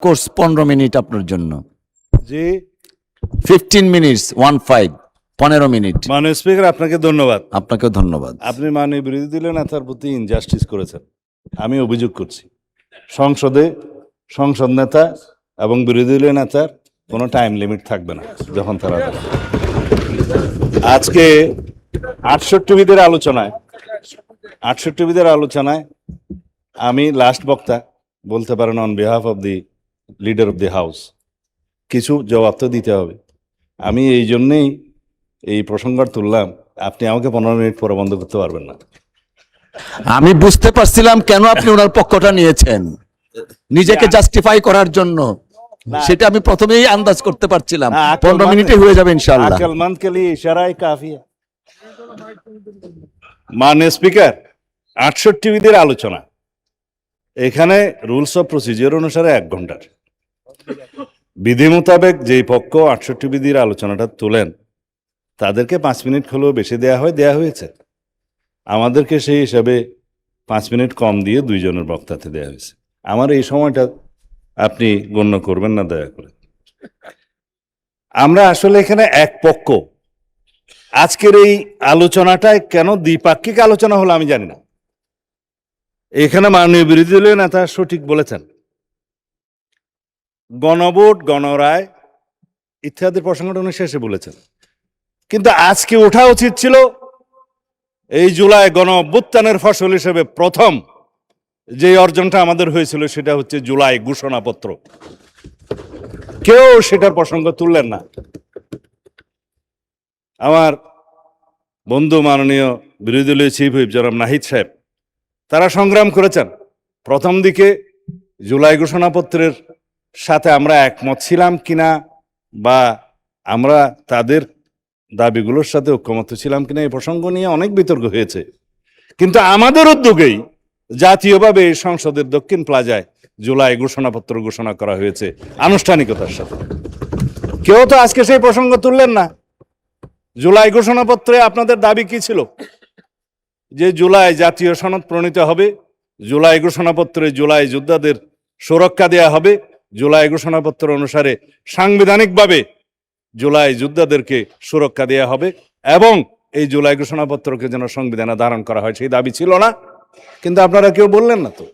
Course 15 minute আপনার জন্য। জি 15 minutes 15 minute. মাননীয় স্পিকার, আপনাকে ধন্যবাদ। আপনাকেও ধন্যবাদ। আপনি মাননীয় বিরোধী দলীয় নেতার প্রতি ইনজাস্টিস করেছেন। আমি অভিযোগ করছি, সংসদে সংসদ নেতা এবং বিরোধী দলীয় নেতার কোনো টাইম লিমিট থাকবে না যখন তারা আজকে 68 বিদের আলোচনায় আমি লাস্ট বক্তা বলতে পারেন on behalf of the leader of the house, কিছু জবাব তো দিতে হবে। আমি এই জন্যেই এই প্রসঙ্গ তুললাম, আপনি আমাকে 15 মিনিট পরে বন্ধ করতে পারবেন না। আমি বুঝতে পারছিলাম কেন আপনি ওনার পক্ষটা নিয়েছেন, নিজেকে জাস্টিফাই করার জন্য। সেটা আমি প্রথমেই আন্দাজ করতে পারছিলাম 15 মিনিটে হয়ে যাবে ইনশাআল্লাহ। আকলমন্দ কে লিয়ে ইশারাই কাফি है। মাননীয় স্পিকার, 68 বিদের আলোচনা, এখানে রুলস অফ প্রসিজিওর অনুসারে 1 ঘন্টার বিধি মোতাবেক যেই পক্ষ 68 বিধির আলোচনাটা তোলেন তাদেরকে 5 মিনিট হলেও বেশি দেয়া হয়েছে। আমাদেরকে সেই হিসাবে 5 মিনিট কম দিয়ে 2 জনের বক্তাতে দেয়া হয়েছে। আমার এই সময়টা আপনি গণ্য করবেন না দয়া করে। আমরা আসলে এখানে এক পক্ষ। আজকের এই আলোচনাটায় কেন দ্বিপাক্ষিক আলোচনা হলো আমি জানি না। এখানে মাননীয় বিরোধী দলীয় নেতা সঠিক বলেছেন, গণভোট, গণরায় ইত্যাদি প্রসঙ্গটা উনি শেষে বলেছেন, কিন্তু আজকে ওঠা উচিত ছিল এই জুলাই গণ অভ্যুত্থানের ফসল হিসেবে প্রথম যে অর্জনটা আমাদের হয়েছিল সেটা হচ্ছে জুলাই ঘোষণাপত্র। কেউ সেটার প্রসঙ্গ তুললেন না। আমার বন্ধু মাননীয় বিরোধী দলীয় চিফ হুইপ জনাব নাহিদ সাহেব, তারা সংগ্রাম করেছেন। প্রথম দিকে জুলাই ঘোষণাপত্রের সাথে আমরা একমত ছিলাম কিনা বা আমরা তাদের দাবিগুলোর সাথে ঐক্যমত ছিলাম কিনা এই প্রসঙ্গ নিয়ে অনেক বিতর্ক হয়েছে, কিন্তু আমাদের উদ্যোগেই জাতীয়ভাবে সংসদের দক্ষিণ প্লাজায় জুলাই ঘোষণাপত্র ঘোষণা করা হয়েছে আনুষ্ঠানিকতার সাথে। কেউ তো আজকে সেই প্রসঙ্গ তুললেন না। জুলাই ঘোষণাপত্রে আপনাদের দাবি কি ছিল? যে জুলাই জাতীয় সনদ প্রণীত হবে, জুলাই ঘোষণাপত্রে জুলাই যোদ্ধাদের সুরক্ষা দেয়া হবে, জুলাই ঘোষণাপত্র অনুসারে সাংবিধানিকভাবে জুলাই যোদ্ধাদেরকে সুরক্ষা দেয়া হবে এবং এই জুলাই ঘোষণাপত্রকে যেন সংবিধানে ধারণ করা হয়, সেই দাবি ছিল না? কিন্তু আপনারা কেউ বললেন না তো।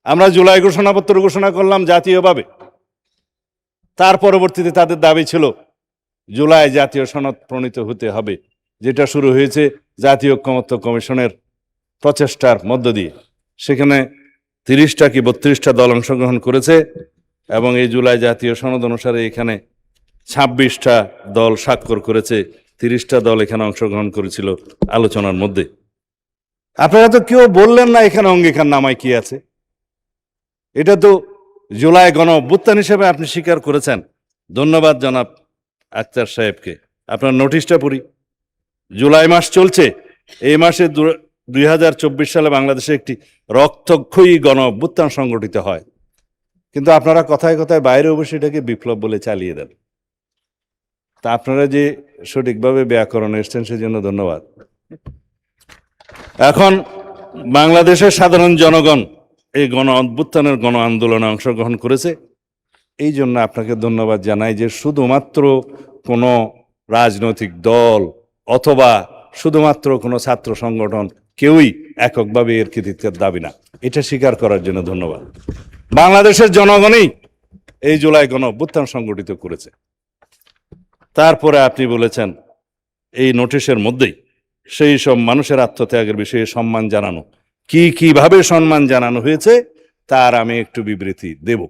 আমরা জুলাই ঘোষণাপত্র ঘোষণা করলাম জাতীয়ভাবে, তার পরবর্তীতে তাদের দাবি ছিল জুলাই জাতীয় সনদ প্রণীত হতে হবে, যেটা শুরু হয়েছে জাতীয় ঐক্যমত্য কমিশনের প্রচেষ্টার মধ্য দিয়ে। সেখানে 30টা কি 32টা দল অংশগ্রহণ করেছে এবং এই জুলাই জাতীয় সনদ অনুসারে এখানে 26টা দল স্বাক্ষর করেছে, 30টা দল এখানে অংশগ্রহণ করেছিল আলোচনার মধ্যে। আপনারা তো কেউ বললেন না এখানে অঙ্গীকার নামায় কি আছে। এটা তো জুলাই গণ অভ্যুত্থান হিসেবে আপনি স্বীকার করেছেন। ধন্যবাদ জনাব আক্তার সাহেবকে। আপনার নোটিশটা পড়ি। জুলাই মাস চলছে, এই মাসে 2024 সালে বাংলাদেশে একটি রক্তক্ষয়ী গণ অভ্যুত্থান সংগঠিত হয়, কিন্তু আপনারা কথায় কথায় বাইরে অবশ্যই এটাকে বিপ্লব বলে চালিয়ে দেন। তা আপনারা যে সঠিকভাবে ব্যাকরণ এসছেন সেজন্য ধন্যবাদ। এখন বাংলাদেশের সাধারণ জনগণ এই গণ অভ্যুত্থানের গণ আন্দোলনে অংশগ্রহণ করেছে, এই জন্য আপনাকে ধন্যবাদ জানাই যে শুধুমাত্র কোনো রাজনৈতিক দল অথবা শুধুমাত্র কোনো ছাত্র সংগঠন কেউই এককভাবে এর কৃতিত্বের দাবি না, এটা স্বীকার করার জন্য ধন্যবাদ। বাংলাদেশের জনগণই এই জুলাই গণ অভ্যুত্থান সংগঠিত করেছে। তারপরে আপনি বলেছেন এই নোটিশের মধ্যেই সেই সব মানুষের আত্মত্যাগের বিষয়ে সম্মান জানানো, কিভাবে সম্মান জানানো হয়েছে তার আমি একটু বিবৃতি দেব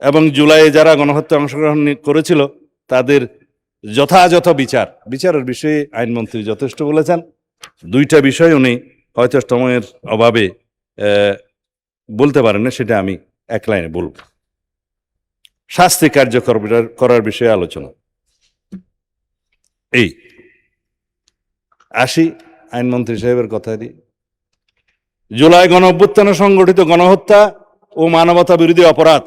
এবং জুলাইয়ে যারা গণহত্যা অংশগ্রহণ করেছিল তাদের যথাযথ বিচারের বিষয়ে আইনমন্ত্রী যথেষ্ট বলেছেন। 2টা বিষয় উনি হয়তো সময়ের অভাবে বলতে পারেন না, সেটা আমি এক লাইনে বলব। শাস্তি কার্যকর করার বিষয়ে আলোচনা। এই আসি আইনমন্ত্রী সাহেবের কথা দিয়ে। জুলাই গণ অভ্যুত্থানে সংগঠিত গণহত্যা ও মানবতা বিরোধী অপরাধ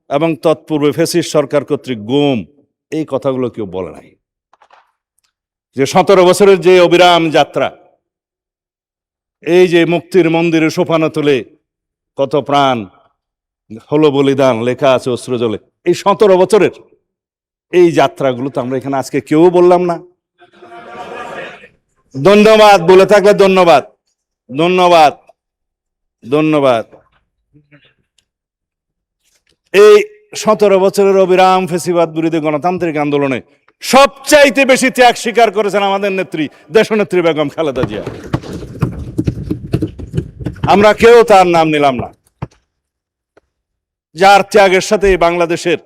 এবং তৎপূর্বে ফ্যাসিস্ট সরকার কর্তৃক গুম, এই কথাগুলো কেউ বলে নাই। যে 17 বছরের যে অবিরাম যাত্রা, এই যে মুক্তির মন্দিরে সোপানো তুলে কত প্রাণ হলো বলিদান, লেখা আছে অস্ত্র জলে। এই 17 বছরের এই যাত্রাগুলো তো আমরা এখানে আজকে কেউ বললাম না। ধন্যবাদ, বলে থাকলে ধন্যবাদ, ধন্যবাদ, ধন্যবাদ। এই 17 বছরের অবিরাম ফেসিবাদ বিরোধী গণতান্ত্রিক আন্দোলনে সবচাইতে বেশি ত্যাগ স্বীকার করেছেন আমাদের নেত্রী, দেশনেত্রী বেগম খালেদা জিয়া। আমরা কেউ তার নাম নিলাম না, যার ত্যাগের সাথে বাংলাদেশের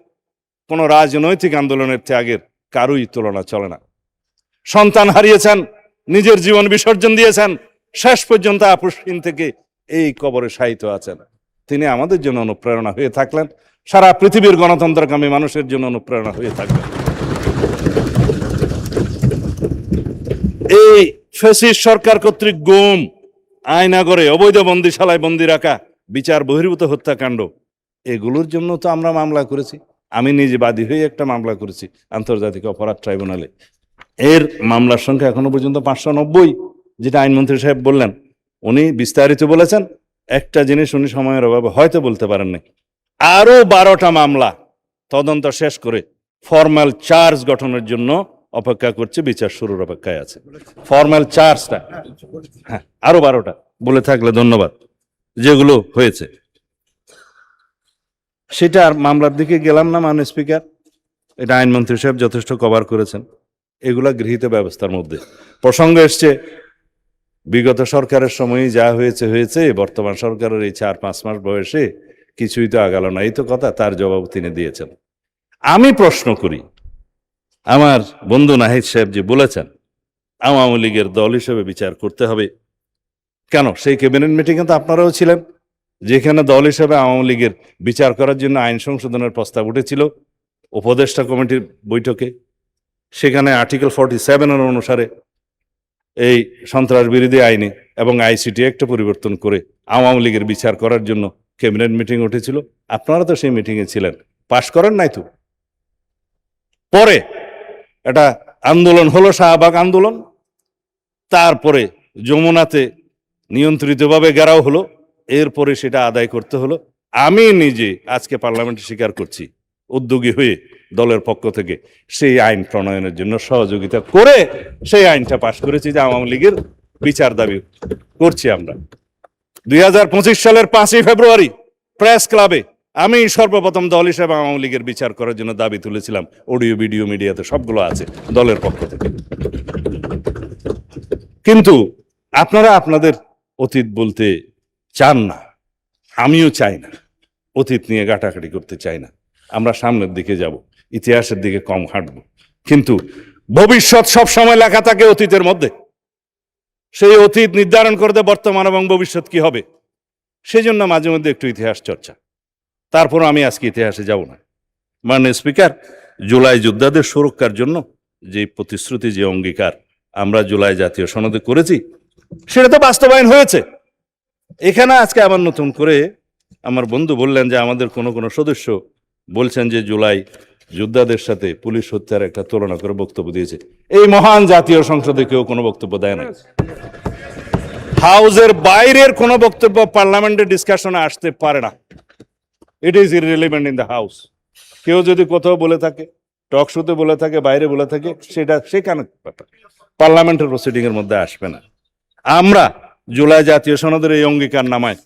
কোন রাজনৈতিক আন্দোলনের ত্যাগের কারোই তুলনা চলে না। সন্তান হারিয়েছেন, নিজের জীবন বিসর্জন দিয়েছেন, শেষ পর্যন্ত আপোষহীন থেকে এই কবরে শায়িত আছেন। তিনি আমাদের জন্য অনুপ্রেরণা হয়ে থাকলেন, সারা পৃথিবীর গণতন্ত্রকামী মানুষের জন্য অনুপ্রেরণা হয়ে থাকলেন। এই ফ্যাসিস্ট সরকার কর্তৃক গুম, আয়নাগরে অবৈধ বন্দিশালায় বন্দি রাখা, বিচার বহির্ভূত হত্যাকাণ্ড, এগুলোর জন্য তো আমরা মামলা করেছি। আমি নিজে বাদী হয়ে একটা মামলা করেছি আন্তর্জাতিক অপরাধ ট্রাইব্যুনালে। এর মামলার সংখ্যা এখনো পর্যন্ত 590, যেটা আইনমন্ত্রী সাহেব বললেন। উনি বিস্তারিত বলেছেন, একটা জিনিস উনি সময়ের অভাবে হয়তো বলতে পারেননি, আরো 12টা মামলা তদন্ত শেষ করে ফর্মাল চার্জ গঠনের জন্য অপেক্ষা করছে, বিচার শুরুর অপেক্ষায় আছে। ফর্মাল চার্জটা, হ্যাঁ, আরো 12টা বলে থাকলে ধন্যবাদ, যেগুলো হয়েছে। সেটা আর মামলার দিকে গেলাম না, মাননীয় স্পিকার। এটা আইনমন্ত্রী সাহেব যথেষ্ট কভার করেছেন। এগুলা গৃহীত ব্যবস্থার মধ্যে প্রসঙ্গ এসছে, বিগত সরকারের সময়ই যা হয়েছে হয়েছে, বর্তমান সরকারের এই 4-5 মাস বয়সে কিছুই তো আগালো না, এই তো কথা। তার জবাব তিনি দিয়েছেন। আমি প্রশ্ন করি, আমার বন্ধু নাহিদ সাহেব যে বলেছেন আওয়ামী লীগের দল হিসেবে বিচার করতে হবে, কেন? সেই ক্যাবিনেট মিটিংয়ে তো আপনারাও ছিলেন, যেখানে দল হিসেবে আওয়ামী লীগের বিচার করার জন্য আইন সংশোধনের প্রস্তাব উঠেছিল উপদেষ্টা কমিটির বৈঠকে। সেখানে আর্টিকেল 47 অনুসারে এই সন্ত্রাস বিরোধী আইনে এবং আইসিটি একটা পরিবর্তন করে আওয়ামী লীগের বিচার করার জন্য ক্যাবিনেট মিটিং উঠেছিল। আপনারা তো সেই মিটিংয়ে ছিলেন, পাশ করেন নাই তো। পরে এটা আন্দোলন হলো, শাহবাগ আন্দোলন। তারপরে যমুনাতে নিয়ন্ত্রিতভাবে ঘেরাও হলো, এরপরে সেটা আদায় করতে হলো। আমি নিজে আজকে পার্লামেন্টে স্বীকার করছি, উদ্যোগী হয়ে দলের পক্ষ থেকে সেই আইন প্রণয়নের জন্য সহযোগিতা করে সেই আইনটা পাশ করেছি, যে আওয়ামী লীগের বিচার দাবি করছি আমরা। 2025 সালের 5ই ফেব্রুয়ারি প্রেস ক্লাবে আমি সর্বপ্রথম দল হিসেবে আওয়ামী লীগের বিচার করার জন্য দাবি তুলেছিলাম। অডিও ভিডিও মিডিয়াতে সবগুলো আছে দলের পক্ষ থেকে। কিন্তু আপনারা আপনাদের অতীত বলতে চান না, আমিও চাই না, অতীত নিয়ে ঘাটাঘাটি করতে চাই না। আমরা সামনের দিকে যাব, ইতিহাসের দিকে কম হাঁটব। কিন্তু ভবিষ্যৎ সব সময় লেখা থাকে অতীতের মধ্যে। সেই অতীত নির্ধারণ করতে বর্তমান এবং ভবিষ্যৎ কি হবে, সেই জন্য মাঝে মধ্যে একটু ইতিহাস চর্চা। তারপর আমি আজকে ইতিহাসে যাব না। মাননীয় স্পিকার, জুলাই যোদ্ধাদের সুরক্ষার জন্য যে প্রতিশ্রুতি, যে অঙ্গীকার আমরা জুলাই জাতীয় সনদে করেছি, সেটা তো বাস্তবায়ন হয়েছে। এখানে আজকে আবার নতুন করে আমার বন্ধু বললেন যে আমাদের কোনো কোনো সদস্য বলছেন যে জুলাই যোদ্ধাদের সাথে পুলিশ হত্যার একটা তুলনা করে বক্তব্য দিয়েছে। এই মহান জাতীয় সংসদে কেউ কোনো বক্তব্য দেয় না। হাউসের বাইরের কোনো বক্তব্য পার্লামেন্টের ডিসকাশনে আসতে পারে না। It is irrelevant in the house. কেউ যদি কোথাও বলে থাকে, টক শোতে বলে থাকে, বাইরে বলে থাকে, সেটা সেখানে পার্লামেন্টের প্রসিডিং এর মধ্যে আসবে না। আমরা জুলাই জাতীয় সনদের এই অঙ্গীকার নামায়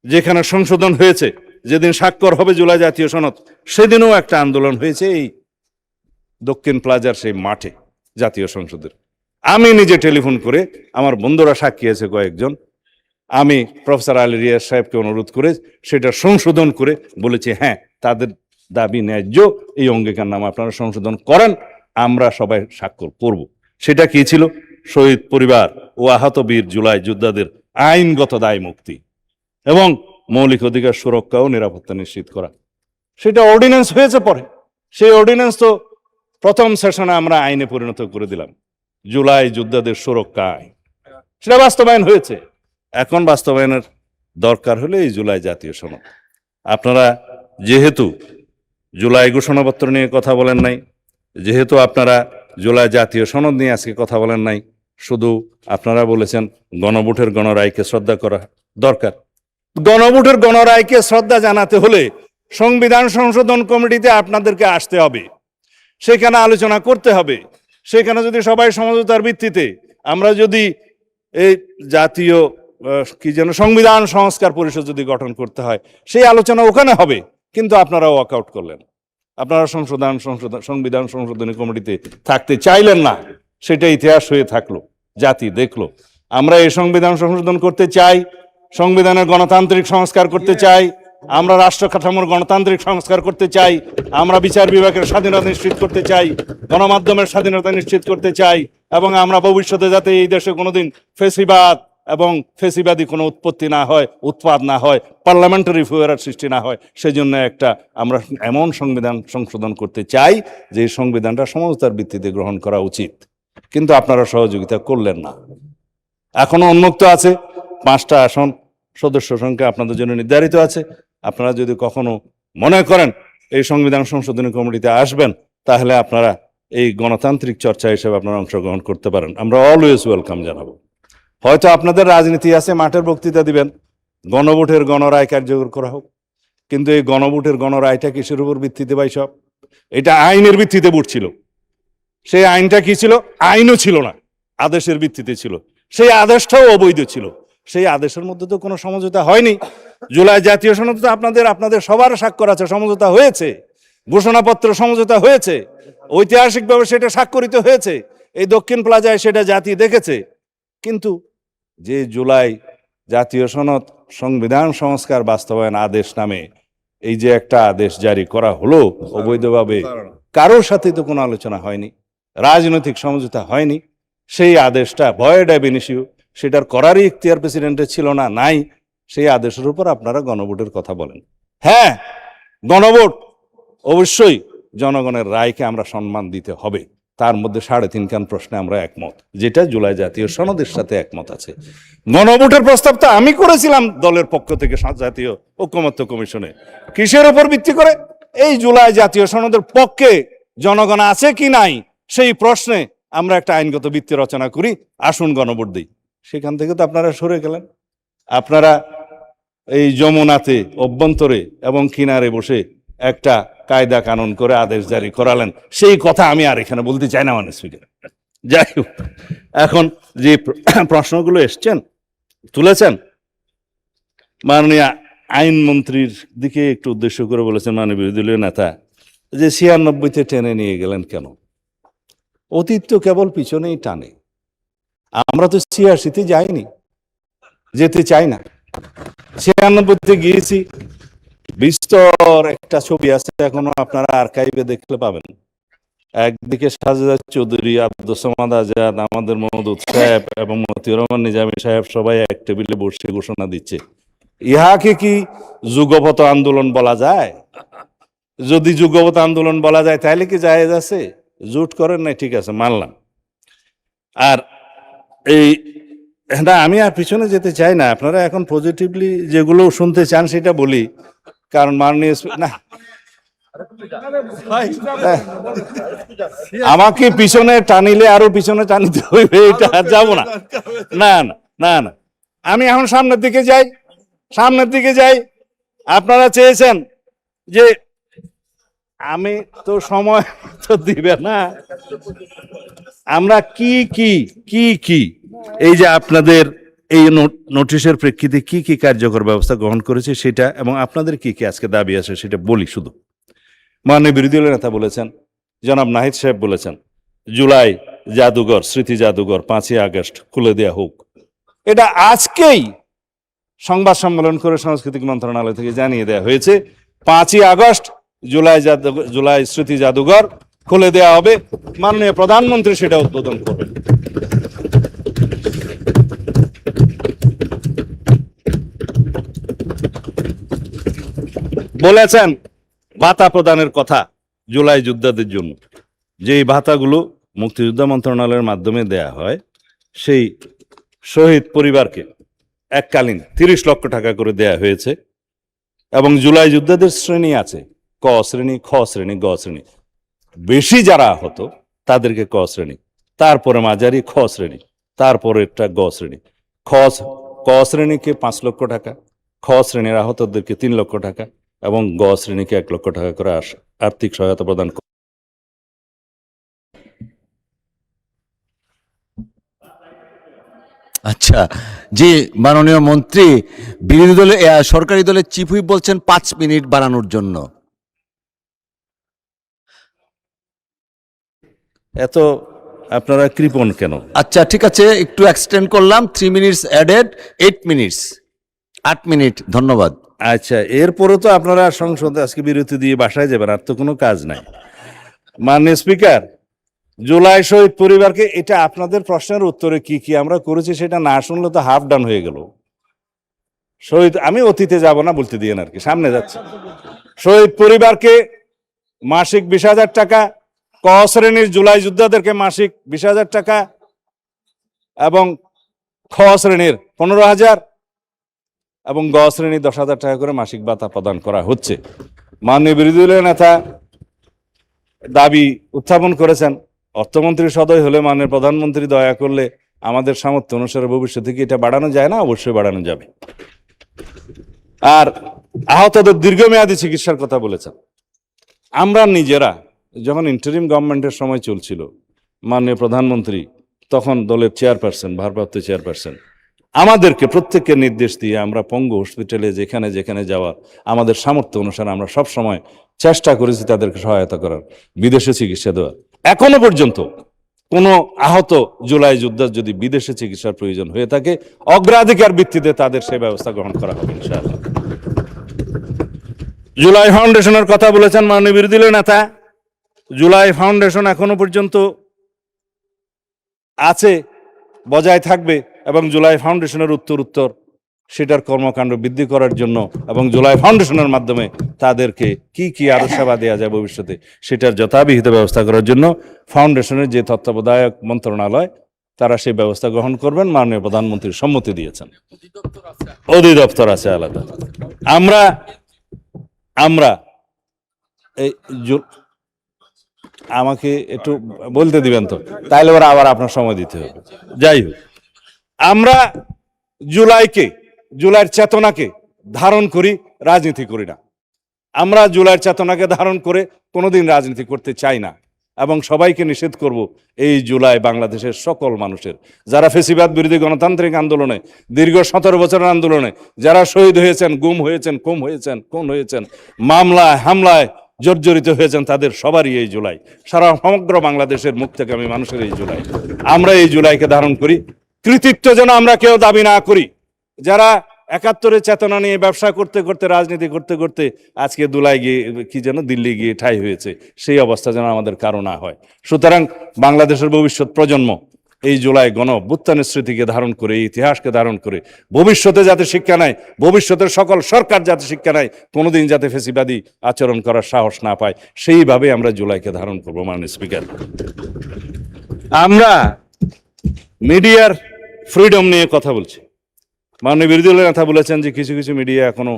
যেখানে সংশোধন হয়েছে, যেদিন স্বাক্ষর হবে জুলাই জাতীয় সনদ, সেদিনও একটা আন্দোলন হয়েছে এই দক্ষিণ প্লাজার সেই মাঠে জাতীয় সংসদের। আমি নিজে টেলিফোন করে, আমার বন্ধুরা সাক্ষী আছে কয়েকজন, আমি প্রফেসর আলী রিয়াজ সাহেবকে অনুরোধ করে সেটা সংশোধন করে বলেছি, হ্যাঁ, তাদের দাবি ন্যায্য, এই অঙ্গীকার নামা আপনারা সংশোধন করেন, আমরা সবাই স্বাক্ষর করব। সেটা কি ছিল? শহীদ পরিবার ও আহত বীর জুলাই যোদ্ধাদের আইনগত দায় মুক্তি এবং মৌলিক অধিকার সুরক্ষা ও নিরাপত্তা নিশ্চিত করা। সেটা অর্ডিন্যান্স হয়েছে পরে। সেই অর্ডিন্যান্স তো প্রথম সেশনে আমরা আইনে পরিণত করে দিলাম, জুলাই যোদ্ধাদের সুরক্ষা আইন। সেটা বাস্তবায়ন হয়েছে। এখন বাস্তবায়নের দরকার হলে এই জুলাই জাতীয় সনদ। আপনারা যেহেতু জুলাই ঘোষণাপত্র নিয়ে কথা বলেন নাই, যেহেতু আপনারা জুলাই জাতীয় সনদ নিয়ে আজকে কথা বলেন নাই, শুধু আপনারা বলেছেন গণভোটের গণরায়কে শ্রদ্ধা করা দরকার, গণভোটের গণরায়কে শ্রদ্ধা জানাতে হলে সংবিধান সংশোধন কমিটিতে আপনাদেরকে আসতে হবে, সেখানে আলোচনা করতে হবে। সেখানে যদি সবাই সমঝোতার ভিত্তিতে আমরা যদি এই জাতীয় কি যেন সংবিধান সংস্কার পরিষদ যদি গঠন করতে হয়, সেই আলোচনা ওখানে হবে। কিন্তু আপনারা ওয়াকআউট করলেন, আপনারা সংবিধান সংশোধনী কমিটিতে থাকতে চাইলেন না। সেটা ইতিহাস হয়ে থাকলো, জাতি দেখলো। আমরা এই সংবিধান সংশোধন করতে চাই, সংবিধানের গণতান্ত্রিক সংস্কার করতে চাই, আমরা রাষ্ট্র কাঠামোর গণতান্ত্রিক সংস্কার করতে চাই, আমরা বিচার বিভাগের স্বাধীনতা নিশ্চিত করতে চাই, গণমাধ্যমের স্বাধীনতা নিশ্চিত করতে চাই, এবং আমরা ভবিষ্যতে যাতে এই দেশে কোনোদিন ফেসিবাদ এবং ফেসিবাদী কোনো উৎপত্তি না হয়, উৎপাদ না হয়, পার্লামেন্টারি ফুয়ারার সৃষ্টি না হয়, সেজন্য আমরা এমন সংবিধান সংশোধন করতে চাই যে এই সংবিধানটা সমঝোতার ভিত্তিতে গ্রহণ করা উচিত। কিন্তু আপনারা সহযোগিতা করলেন না। এখনো উন্মুক্ত আছে 5টা আসন, সদস্য সংখ্যা আপনাদের জন্য নির্ধারিত আছে। আপনারা যদি কখনো মনে করেন এই সংবিধান সংশোধনী কমিটিতে আসবেন, তাহলে আপনারা এই গণতান্ত্রিক চর্চা হিসেবে আপনারা অংশগ্রহণ করতে পারেন। আমরা অলওয়েজ ওয়েলকাম জানাবো। হয়তো আপনাদের রাজনীতি আছে, মাঠের বক্তৃতা দিবেন, গণভোটের গণরায় কার্যকর করা হোক। কিন্তু এই গণভোটের গণরায়টা কিসের উপর ভিত্তিতে ভাই? সব এটা আইনের ভিত্তিতে ভোট ছিল। সেই আইনটা কি ছিল? আইনও ছিল না, আদেশের ভিত্তিতে ছিল। সেই আদেশটাও অবৈধ ছিল। সেই আদেশের মধ্যে তো কোনো সমঝোতা হয়নি। জুলাই জাতীয় সনদ তো আপনাদের সবার স্বাক্ষর আছে, সমঝোতা হয়েছে, ঘোষণাপত্র সমঝোতা হয়েছে, ঐতিহাসিকভাবে সেটা স্বাক্ষরিত হয়েছে, এই দক্ষিণ প্লাজায় সেটা জাতি দেখেছে। কিন্তু যে জুলাই জাতীয় সনদ সংবিধান সংস্কার বাস্তবায়ন আদেশ নামে এই যে একটা আদেশ জারি করা হলো অবৈধভাবে, কারোর সাথে তো কোনো আলোচনা হয়নি, রাজনৈতিক সমঝোতা হয়নি। সেই আদেশটা ভয়েড অ্যাব ইনিশিও, সেটার করারই ইখতিয়ার প্রেসিডেন্টের ছিল না, নাই। সেই আদেশের উপর আপনারা গণভোটের কথা বলেন। হ্যাঁ, গণভোট অবশ্যই জনগণের রায়কে আমরা সম্মান দিতে হবে। তার মধ্যে 3.5 কান প্রশ্নে আমরা একমত, যেটা জুলাই জাতীয় সনদের সাথে একমত আছে। গণভোটের প্রস্তাবটা আমি করেছিলাম দলের পক্ষ থেকে জাতীয় ঐকমত্য কমিশনে। কিসের উপর ভিত্তি করে? এই জুলাই জাতীয় সনদের পক্ষে জনগণ আছে কি নাই সেই প্রশ্নে আমরা একটা আইনগত ভিত্তি রচনা করি, আসুন গণভোট দিই। সেখান থেকে তো আপনারা সরে গেলেন। আপনারা এই যমুনাতে অভ্যন্তরে এবং কিনারে বসে একটা কায়দা কানুন করে আদেশ জারি করালেন। সেই কথা আমি আর এখানে বলতে চাই না, মানে স্পিকার। যাই হোক, এখন যে প্রশ্নগুলো তুলেছেন, মাননীয় আইনমন্ত্রীর দিকে একটু উদ্দেশ্য করে বলেছেন মাননীয় বিরোধী দলীয় নেতা, যে 96-তে টেনে নিয়ে গেলেন কেন? অতীত তো কেবল পিছনেই টানে। আমরা তো 86-তে যাইনি, যেতে চাই না। 96-তে গিয়েছি, বিস্তর একটা ছবি আছে, এখনো আপনারা আর্কাইভে দেখলে পাবেন। একদিকে সাজেদা চৌধুরী, আব্দুস সামাদ আজাদ, আমাদের মওদুদ সাহেব এবং মতিউর রহমান নিজামী সাহেব সবাই এক টেবিলে বসে ঘোষণা দিচ্ছে। ইহাকে কি যুগপৎ আন্দোলন বলা যায়? যদি যুগপৎ আন্দোলন বলা যায় তাহলে কি জায়েজ আছে? জোট করেন নাই, ঠিক আছে, মানলাম। আর এই না, আমি আর পিছনে যেতে চাই না। আপনারা এখন পজিটিভলি যেগুলো শুনতে চান সেটা বলি, কারণ মাননীয় না, আমাকে পিছনে টানিলে আরো পিছনে টানিতে হইবে, এটা আর যাবো না। না না না না, আমি এখন সামনের দিকে যাই। আপনারা চেয়েছেন যে আমি তো সময় তো দিবে না। আমরা কি কি কি কি এই যে আপনাদের এই নোটিশের প্রেক্ষিতে কি কি কার্যকর ব্যবস্থা গ্রহণ করেছে সেটা, এবং আপনাদের কি কি আজকে দাবি আছে সেটা বলি শুধু। মাননীয় বিরোধী দলের নেতা বলেছেন, জনাব নাহিদ সাহেব বলেছেন, জুলাই জাদুঘর, স্মৃতি জাদুঘর 5ই আগস্ট খুলে দেয়া হোক। এটা আজকেই সংবাদ সম্মেলন করে সাংস্কৃতিক মন্ত্রণালয় থেকে জানিয়ে দেওয়া হয়েছে, 5ই আগস্ট জুলাই স্মৃতি জাদুঘর খুলে দেওয়া হবে। মাননীয় প্রধানমন্ত্রী সেটা উদ্বোধন করবেন। বলেছেন ভাতা প্রদানের কথা জুলাই যোদ্ধাদের জন্য, যেই ভাতাগুলো মুক্তিযোদ্ধা মন্ত্রণালয়ের মাধ্যমে দেয়া হয়, সেই শহীদ পরিবারকে এককালীন 30 লক্ষ টাকা করে দেয়া হয়েছে। এবং জুলাই যোদ্ধাদের শ্রেণী আছে, ক শ্রেণী, খ শ্রেণী, গ শ্রেণী। বেশি যারা আহত তাদেরকে ক শ্রেণী, তারপরে মাঝারি খ শ্রেণী, তারপরে একটা গ শ্রেণী। ক শ্রেণীকে 5 লক্ষ টাকা, খ শ্রেণীর আহতদেরকে 3 লক্ষ টাকা এবং গ শ্রেণীকে 1 লক্ষ টাকা করে আর্থিক সহায়তা প্রদান করে। আচ্ছা, জি মাননীয় মন্ত্রী, বিরোধী দলে সরকারি দলের চিফ হুইপ বলছেন 5 মিনিট বাড়ানোর জন্য। এত আপনারা কৃপণ কেন? আচ্ছা ঠিক আছে, একটু এক্সটেন্ড করলাম, 3 মিনিটস অ্যাডেড, 8 মিনিটস, 8 মিনিট, ধন্যবাদ। আচ্ছা, এরপরে তো আপনারা সংসদে আজকে বিরতি দিয়ে বাসায় যাবেন, আর তো কোনো কাজ নাই। মাননীয় স্পিকার, জুলাই শহীদ পরিবারকে, এটা আপনাদের প্রশ্নের উত্তরে কি কি আমরা করেছি সেটা না শুনলে তো হাফ ডান হয়ে গেল। শহীদ, আমি অতীতে যাব না, বলতে দিয়ে আর কি, সামনে যাচ্ছে। শহীদ পরিবারকে মাসিক 20,000 টাকা, ক শ্রেণীর জুলাই যোদ্ধাদেরকে মাসিক 20,000 টাকা এবং খ শ্রেণীর 15,000 এবং গ শ্রেণীর 10,000 টাকা করে মাসিক ভাতা প্রদান করা হচ্ছে। মাননীয় বিরোধী দলীয় নেতা দাবি উত্থাপন করেছেন, অর্থমন্ত্রী সদয় হলে মাননীয় প্রধানমন্ত্রী দয়া করলে আমাদের সামর্থ্য অনুসারে ভবিষ্যতে কি এটা বাড়ানো যায় না? অবশ্যই বাড়ানো যাবে। আর আহতদের দীর্ঘমেয়াদী চিকিৎসার কথা বলেছেন। আমরা নিজেরা যখন ইন্টারিম গভর্নমেন্টের সময় চলছিল, মাননীয় প্রধানমন্ত্রী তখন দলের চেয়ারপারসন, ভারপ্রাপ্ত চেয়ারপারসন, আমাদেরকে প্রত্যেককে নির্দেশ দিয়ে আমরা পঙ্গু হসপিটালে যেখানে যেখানে যাওয়া আমাদের সামর্থ্য অনুসারে আমরা সব সময় চেষ্টা করেছি তাদেরকে সহায়তা করার, বিদেশে চিকিৎসা দেওয়ার। এখনো পর্যন্ত কোনো আহত জুলাই যোদ্ধার যদি বিদেশে চিকিৎসার প্রয়োজন হয়ে থাকে, অগ্রাধিকার ভিত্তিতে তাদের সেই ব্যবস্থা গ্রহণ করা হবে ইনশাআল্লাহ। জুলাই ফাউন্ডেশনের কথা বলেছেন মাননীয় বিরোধী দলীয় নেতা। জুলাই ফাউন্ডেশন এখনো পর্যন্ত আছে, বজায় থাকবে এবং জুলাই ফাউন্ডেশনের উত্তর সেটার কর্মকাণ্ড বৃদ্ধি করার জন্য এবং জুলাই ফাউন্ডেশনের মাধ্যমে তাদেরকে কি কি আরো সেবা দেওয়া যায় ভবিষ্যতে সেটার যথাবিহিত ব্যবস্থা করার জন্য ফাউন্ডেশনের যে তত্ত্বাবধায়ক মন্ত্রণালয় তারা সেই ব্যবস্থা গ্রহণ করবেন। মাননীয় প্রধানমন্ত্রীর সম্মতি দিয়েছেন, অধিদপ্তর আছে আলাদা। আমরা এই আমাকে একটু বলতে দিবেন তো, তাইলে ওরা আবার আপনার সময় দিতে হবে। যাই হোক, আমরা জুলাইয়ের চেতনাকে ধারণ করি, রাজনীতি করি না। আমরা জুলাইয়ের চেতনাকে ধারণ করে কোনোদিন রাজনীতি করতে চাই না এবং সবাইকে নিষেধ করব এই জুলাই বাংলাদেশের সকল মানুষের, যারা ফেসিবাদ বিরোধী গণতান্ত্রিক আন্দোলনে দীর্ঘ 17 বছরের আন্দোলনে যারা শহীদ হয়েছেন, গুম হয়েছেন, খুন হয়েছেন, মামলায় হামলায় জর্জরিত হয়েছেন, তাদের সবারই এই জুলাই, সারা সমগ্র বাংলাদেশের মুক্তিকামী মানুষের এই জুলাই। আমরা এই জুলাইকে ধারণ করি। কৃতিত্ব যেন আমরা কেউ দাবি না করি। যারা 71-এর চেতনা নিয়ে ব্যবসা করতে করতে, রাজনীতি করতে করতে আজকে দুলাই গিয়ে কি যেন দিল্লি গিয়ে ঠাই হয়েছে, সেই অবস্থা যেন আমাদের কারো না হয়। সুতরাং বাংলাদেশের ভবিষ্যৎ প্রজন্ম এই জুলাই গণ অভ্যুত্থানের স্মৃতিকে ধারণ করে, এই ইতিহাসকে ধারণ করে ভবিষ্যতে যাতে শিক্ষা নেয়, ভবিষ্যতের সকল সরকার যাতে শিক্ষা নেয়, কোনোদিন যাতে ফেসিবাদী আচরণ করার সাহস না পায়, সেইভাবে আমরা জুলাইকে ধারণ করবো। মাননীয় স্পিকার, আমরা মিডিয়ার ফ্রিডম নিয়ে কথা বলছি। মাননীয় বিরোধী দলের নেতা বলেছেন যে কিছু কিছু মিডিয়া এখনো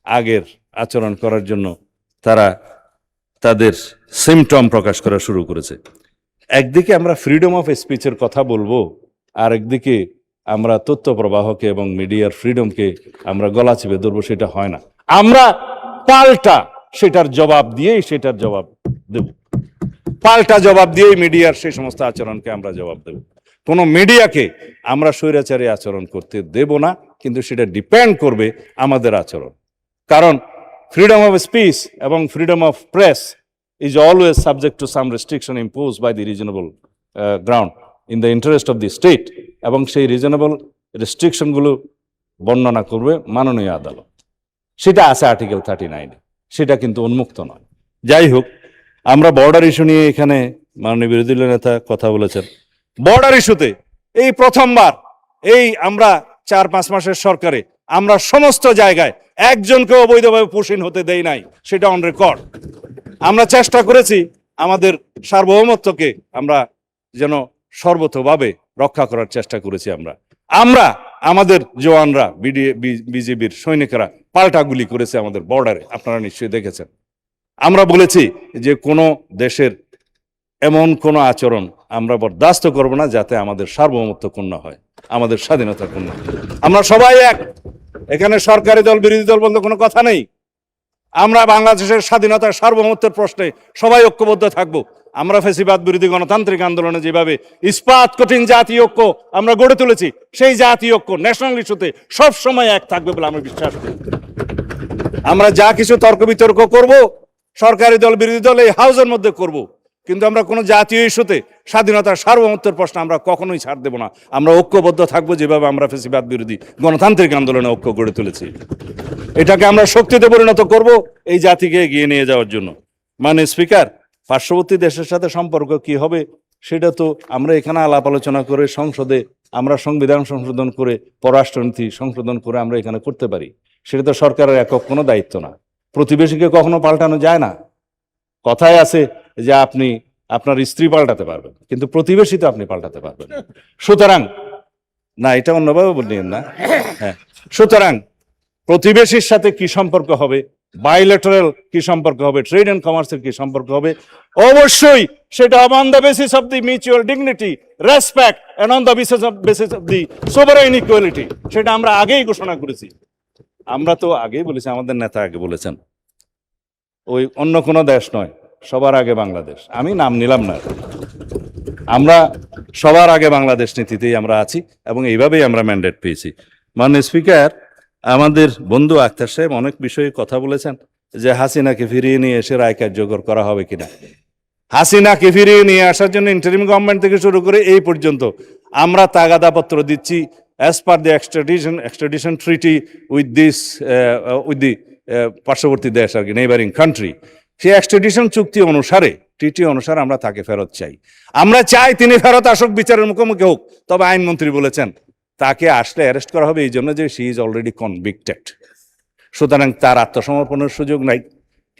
আগের আচরণ করার জন্য তারা তাদের সিমটম প্রকাশ করা শুরু করেছে। একদিকে আমরা ফ্রিডম অফ স্পিচের কথা বলবো, আর একদিকে আমরা তথ্য প্রবাহকে এবং মিডিয়ার ফ্রিডমকে আমরা গলা চেপে ধরবো, সেটা হয় না। আমরা পাল্টা সেটার জবাব দিয়েই দেব, পাল্টা জবাব দিয়েই মিডিয়ার সেই সমস্ত আচরণকে আমরা জবাব দেব। কোনো মিডিয়াকে আমরা স্বৈরাচারী আচরণ করতে দেব না, কিন্তু সেটা ডিপেন্ড করবে আমাদের আচরণ। কারণ ফ্রিডম অফ স্পিচ এবং freedom of press is always subject to some restriction imposed by the reasonable ground in the interest of the state, এবং সেই রিজনেবল রেস্ট্রিকশনগুলো বর্ণনা করবে মাননীয় আদালত। সেটা আছে আর্টিকেল 39, সেটা কিন্তু উন্মুক্ত নয়। যাই হোক, আমরা বর্ডার ইস্যু নিয়ে এখানে মাননীয় বিরোধী দলীয় নেতা কথা বলেছেন। বর্ডার ইস্যুতে এই প্রথমবার এই আমরা 4-5 মাসের সরকারে আমরা সমস্ত জায়গায় একজনকে অবৈধভাবে পুশিন হতে দেই নাই, সেটা অন রেকর্ড। আমরা চেষ্টা করেছি আমাদের সার্বভৌমত্বকে আমরা যেন সর্বতোভাবে রক্ষা করার চেষ্টা করেছি। আমরা আমাদের জওয়ানরা, বিজেপির সৈনিকেরা পাল্টা গুলি করেছে আমাদের বর্ডারে, আপনারা নিশ্চয়ই দেখেছেন। আমরা বলেছি যে কোনো দেশের এমন কোনো আচরণ আমরা বরদাস্ত করব না যাতে আমাদের সার্বভৌমত্ব ক্ষুণ্ণ হয়, আমাদের স্বাধীনতা ক্ষুণ্ণ হয়। আমরা সবাই এক, এখানে সরকারি দল বিরোধী দল বলতে কোনো কথা নেই। আমরা বাংলাদেশের স্বাধীনতার সার্বভৌমত্বের প্রশ্নে সবাই ঐক্যবদ্ধ থাকব। আমরা ফ্যাসিবাদ বিরোধী গণতান্ত্রিক আন্দোলনে যেভাবে ইস্পাত কঠিন জাতীয় ঐক্য আমরা গড়ে তুলেছি, সেই জাতীয় ঐক্য ন্যাশনাল ইস্যুতে সব সময় এক থাকবে বলে আমি বিশ্বাস করি। আমরা যা কিছু তর্ক বিতর্ক করব সরকারি দল বিরোধী দল এই হাউসের মধ্যে করব, কিন্তু আমরা কোনো জাতীয় ইস্যুতে স্বাধীনতার সার্বভৌমত্বের প্রশ্ন আমরা কখনোই ছাড় দেব না। আমরা ঐক্যবদ্ধ থাকবো যেভাবে আমরা ফ্যাসিবাদ বিরোধী গণতান্ত্রিক আন্দোলনে ঐক্য গড়ে তুলেছি। এটাকে আমরা শক্তিতে পরিণত করব এই জাতিকে এগিয়ে নিয়ে যাওয়ার জন্য। মানে স্পিকার, পার্শ্ববর্তী দেশের সাথে সম্পর্ক কি হবে সেটা তো আমরা এখানে আলাপ আলোচনা করে সংসদে আমরা সংবিধান সংশোধন করে পররাষ্ট্রনীতি সংশোধন করে আমরা এখানে করতে পারি। সেটা তো সরকারের একক কোনো দায়িত্ব না। প্রতিবেশীকে কখনো পাল্টানো যায় না। কথায় আছে যে আপনি আপনার স্ত্রী পাল্টাতে পারবেন, কিন্তু প্রতিবেশী তো আপনি পাল্টাতে পারবেন। সুতরাং না, এটা অন্যভাবে বললেন না। হ্যাঁ, সুতরাং প্রতিবেশীর সাথে কি সম্পর্ক হবে, বাইলেটারাল কি সম্পর্ক হবে, ট্রেড এন্ড কমার্সের কি সম্পর্ক হবে, অবশ্যই সেটা on the basis of the mutual dignity, respect and on the basis of the sovereign equality, সেটা আমরা আগেই ঘোষণা করেছি। আমরা তো আগেই বলেছি, আমাদের নেতা আগে বলেছেন, ওই অন্য কোনো দেশ নয়, সবার আগে বাংলাদেশ। আমি নাম নিলাম না, আমরা সবার আগে বাংলাদেশ নীতিতেই আমরা আছি এবং এইভাবেই আমরা ম্যান্ডেট পেয়েছি। মাননীয় স্পিকার, আমাদের বন্ধু আক্তার সাহেব অনেক বিষয়ে কথা বলেছেন যে হাসিনাকে ফিরিয়ে নিয়ে এসে রায় কার্যকর করা হবে কিনা। হাসিনাকে ফিরিয়ে নিয়ে আসার জন্য ইন্টারিম গভর্নমেন্ট থেকে শুরু করে এই পর্যন্ত আমরা তাগাদাপত্র দিচ্ছি as per the extradition treaty with the পার্শ্ববর্তী দেশ আর কি, নেইবারিং কান্ট্রি। সেই এক্সট্রাডিশন চুক্তি অনুসারে, টিটি অনুসারে আমরা তাকে ফেরত চাই। আমরা চাই তিনি ফেরত আসুক, বিচারের মুখোমুখি হোক। তবে আইনমন্ত্রী বলেছেন তাকে আসলে অ্যারেস্ট করা হবে এই জন্য যে শি ইজ অলরেডি কনভিক্টেড। সুতরাং তার আত্মসমর্পণের সুযোগ নাই।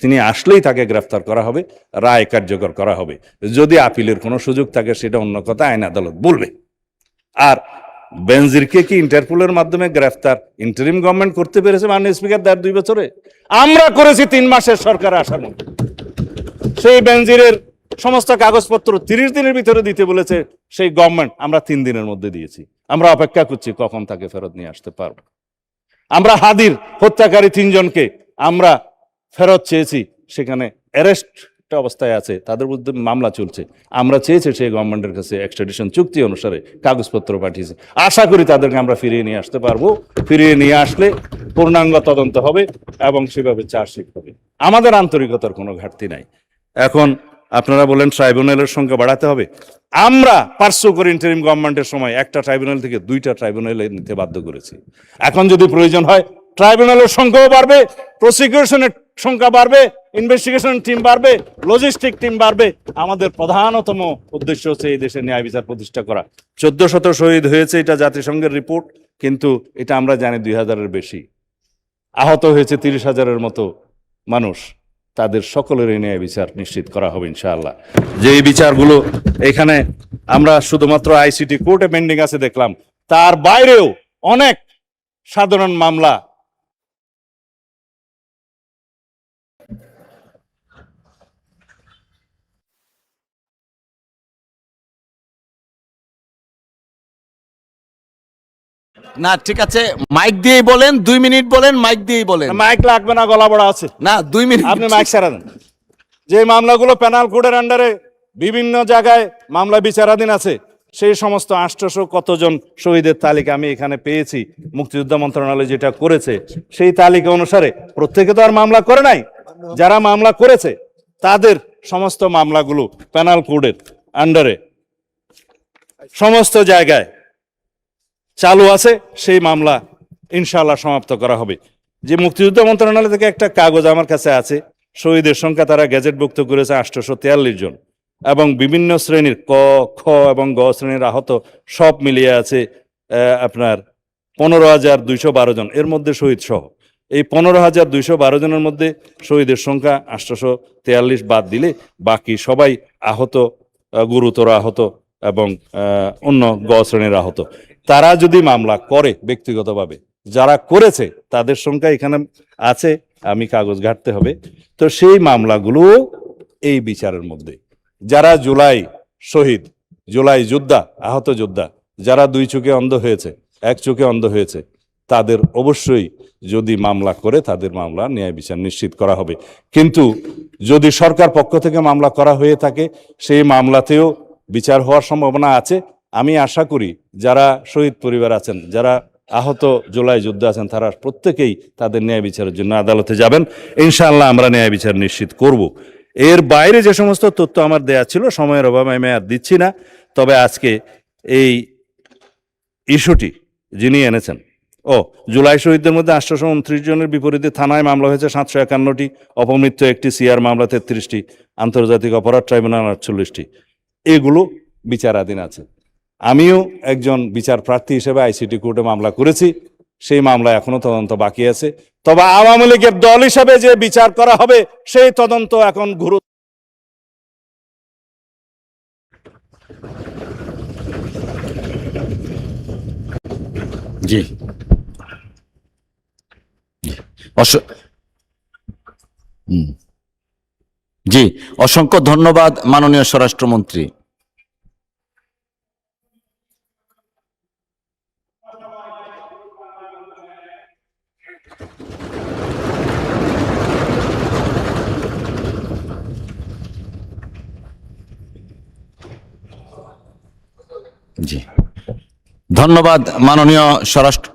তিনি আসলেই তাকে গ্রেফতার করা হবে, রায় কার্যকর করা হবে। যদি আপিলের কোনো সুযোগ থাকে সেটা অন্য কথা, আইন আদালত বলবে। আর বেনজিরকে কি ইন্টারপোলের মাধ্যমে গ্রেফতার ইন্টারিম গভর্নমেন্ট করতে পেরেছে মাননীয় স্পিকার 2 বছরে? আমরা করেছি 3 মাসের সরকার আসার মধ্যে। সেই বেনজিরের সমস্ত কাগজপত্র 30 দিনের ভিতরে দিতে বলেছে সেই গভর্নমেন্ট, আমরা 3 দিনের মধ্যে দিয়েছি। আমরা অপেক্ষা করছি কখন তাকে ফেরত নিয়ে আসতে পারবো। আমরা হাদির হত্যাকারী 3 জনকে আমরা ফেরত চেয়েছি, সেখানে অ্যারেস্ট অবস্থায় আছে, তাদের বিরুদ্ধে মামলা চলছে। আমরা চেয়েছি সেই গভর্নমেন্টের কাছে এক্সট্রাডিশন চুক্তি অনুসারে কাগজপত্র পাঠিয়েছি। আশা করি তাদেরকে আমরা ফিরিয়ে নিয়ে আসতে পারবো। ফিরিয়ে নিয়ে আসলে পূর্ণাঙ্গ তদন্ত হবে এবং সেভাবে চার্জশিট হবে। আমাদের আন্তরিকতার কোনো ঘাটতি নাই। এখন আপনারা বলেন ট্রাইব্যুনালের সংখ্যা বাড়াতে হবে। আমরা পার্শ্ব করে ইন্টারিম গভর্নমেন্টের সময় একটা ট্রাইব্যুনাল থেকে 2টা ট্রাইব্যুনালে নিতে বাধ্য করেছি। এখন যদি প্রয়োজন হয় ট্রাইব্যুনালের সংখ্যাও বাড়বে, প্রসিকিউশনের সংখ্যা বাড়বে, ইনভেস্টিগেশন টিম বাড়বে, লজিস্টিক টিম বাড়বে। আমাদের প্রধানতম উদ্দেশ্য হচ্ছে এই দেশে ন্যায় বিচার প্রতিষ্ঠা করা। 1400 শহীদ হয়েছে, এটা জাতিসংঘের রিপোর্ট, কিন্তু এটা আমরা জানি 2000-এর বেশি। আহত হয়েছে 30,000-এর মতো মানুষ। তাদের সকলেরই ন্যায় বিচার নিশ্চিত করা হবে ইনশাআল্লাহ। যে এই বিচারগুলো এখানে আমরা শুধুমাত্র আইসিটি কোর্টে পেন্ডিং আছে দেখলাম, তার বাইরেও অনেক সাধারণ মামলা না, ঠিক আছে, মাইক দিয়েই বলেন, 2 মিনিট বলেন, মাইক দিয়েই বলেন। মাইক লাগবে না, গলা বড়া আছে না, 2 মিনিট আপনি মাইক ছাড়া দেন। যে মামলাগুলো পেনাল কোডের আন্ডারে বিভিন্ন জায়গায় মামলা বিচারাধীন আছে, সেই সমস্ত 800 কতজন শহীদের তালিকা আমি এখানে পেয়েছি। মুক্তিযোদ্ধা মন্ত্রণালয় যেটা করেছে সেই তালিকা অনুসারে প্রত্যেকে তো আর মামলা করে নাই। যারা মামলা করেছে তাদের সমস্ত মামলাগুলো পেনাল কোডের আন্ডারে সমস্ত জায়গায় চালু আছে। সেই মামলা ইনশাআল্লাহ সমাপ্ত করা হবে। যে মুক্তিযোদ্ধা মন্ত্রণালয় থেকে একটা কাগজ আমার কাছে আছে, শহীদের সংখ্যা তারা গেজেটভুক্ত করেছে 843 জন, এবং বিভিন্ন শ্রেণীর ক, খ এবং গ শ্রেণীর আহত সব মিলিয়ে আছে আপনার 15,212 জন, এর মধ্যে শহীদ সহ। এই 15,212 জনের মধ্যে শহীদের সংখ্যা 843 বাদ দিলে বাকি সবাই আহত, গুরুতর আহত এবং অন্য গ শ্রেণীর আহত। তারা যদি মামলা করে ব্যক্তিগতভাবে, যারা করেছে তাদের সংখ্যা এখানে আছে, আমি কাগজ ঘাটতে হবে। তো সেই মামলাগুলো এই বিচারের মধ্যে। যারা জুলাই শহীদ, জুলাই যোদ্ধা, আহত যোদ্ধা, যারা 2 চোখে অন্ধ হয়েছে, 1 চোখে অন্ধ হয়েছে, তাদের অবশ্যই যদি মামলা করে তাদের মামলা ন্যায় বিচার নিশ্চিত করা হবে। কিন্তু যদি সরকার পক্ষ থেকে মামলা করা হয়ে থাকে সেই মামলাতেও বিচার হওয়ার সম্ভাবনা আছে। আমি আশা করি যারা শহীদ পরিবার আছেন, যারা আহত জুলাই যোদ্ধা আছেন, তারা প্রত্যেকেই তাদের ন্যায় বিচারের জন্য আদালতে যাবেন। ইনশাআল্লাহ আমরা ন্যায় বিচার নিশ্চিত করব। এর বাইরে যে সমস্ত তথ্য আমার দেয়া ছিল, সময়ের অভাবে আমি আর দিচ্ছি না। তবে আজকে এই ইস্যুটি যিনি এনেছেন, জুলাই শহীদদের মধ্যে 829 জনের বিপরীতে থানায় মামলা হয়েছে 751টি, অপমৃত্যু 1টি, সিআর মামলা 33টি, আন্তর্জাতিক অপরাধ ট্রাইব্যুনাল 48টি। এগুলো বিচারাধীন আছে। আমিও একজন বিচার প্রার্থী হিসেবে আইসিটি কোর্টে মামলা করেছি, সেই মামলা এখনো তদন্ত বাকি আছে। তবে আওয়ামী লীগের দল হিসেবে যে বিচার করা হবে সেই তদন্ত এখন জি জি, অসংখ্য ধন্যবাদ মাননীয় স্বরাষ্ট্রমন্ত্রী। জি, ধন্যবাদ মাননীয় স্বরাষ্ট্র